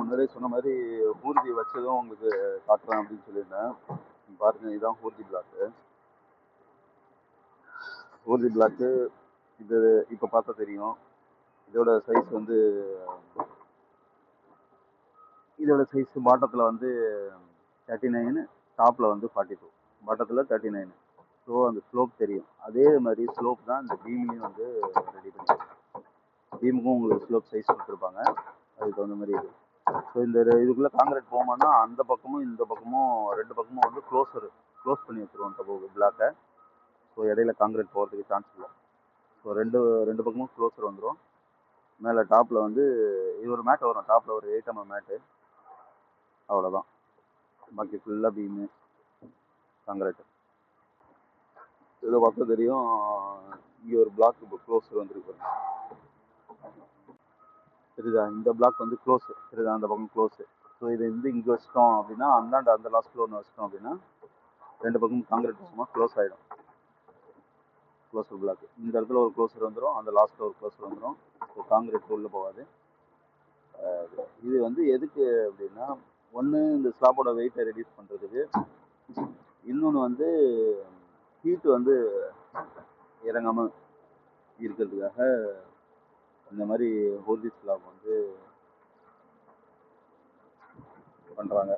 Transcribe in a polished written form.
முன்னாடியே சொன்ன மாதிரி ஊர்தி வச்சதும் உங்களுக்கு காட்டுறேன் அப்படின்னு சொல்லியிருந்தேன். பாருங்க, இதுதான் ஊர்தி பிளாக்கு. ஊர்தி பிளாக்கு இது இப்போ பார்த்தா தெரியும். இதோட சைஸ் வந்து பாட்டத்தில் வந்து 39, டாப்பில் வந்து 42. பாட்டத்தில் 39. ஸோ அந்த ஸ்லோப் தெரியும். அதே மாதிரி ஸ்லோப் தான் இந்த பீம்லையும் வந்து ரெடி பண்ணியிருக்காங்க. பீமுக்கும் உங்களுக்கு ஸ்லோப் சைஸ் கொடுத்துருப்பாங்க, அதுக்கு தகுந்த மாதிரி இது. ஸோ இந்த இதுக்குள்ளே காங்கிரீட் போகும்போது அந்த பக்கமும் இந்த பக்கமும் 2 பக்கமும் வந்து க்ளோஸ் பண்ணி வச்சுருவோம் தப்பு பிளாக்கை. ஸோ இடையில காங்கிரீட் போகிறதுக்கு சான்ஸ் இல்லை. ஸோ ரெண்டு பக்கமும் க்ளோஸர் வந்துடும். மேலே டாப்பில் வந்து இது ஒரு மேட் வரும், டாப்பில் ஒரு 8 mm மேட்டு, அவ்வளோதான். பாக்கி ஃபுல்லாக பீமு காங்கிரீட். இதில் பார்த்தா தெரியும், இங்கே ஒரு பிளாக் இப்போ க்ளோஸர் வந்துருக்கு. சரிதா, இந்த பிளாக் வந்து க்ளோஸு. சரிதா, அந்த பக்கம் க்ளோஸு. ஸோ இது வந்து இங்கே வச்சிட்டோம் அப்படின்னா அந்த லாஸ்ட்டில் ஒன்று வச்சிட்டோம் அப்படின்னா 2 பக்கமும் காங்கிரீட் சும்மா க்ளோஸ் ஆகிடும். க்ளோஸர் பிளாக் இந்த இடத்துல ஒரு க்ளோஸர் வந்துடும், அந்த லாஸ்ட்டில் ஒரு க்ளோஸர் வந்துடும். ஸோ காங்கிரீட் உள்ளே போகாது. இது வந்து எதுக்கு அப்படின்னா, ஒன்று இந்த ஸ்லாப்போட வெயிட்டை ரெடியூஸ் பண்ணுறதுக்கு, இன்னொன்று வந்து ஹீட்டு வந்து இறங்காமல் இருக்கிறதுக்காக இந்த மாதிரி ஹோல்டி ஸ்லாப் வந்து பண்ணுறாங்க.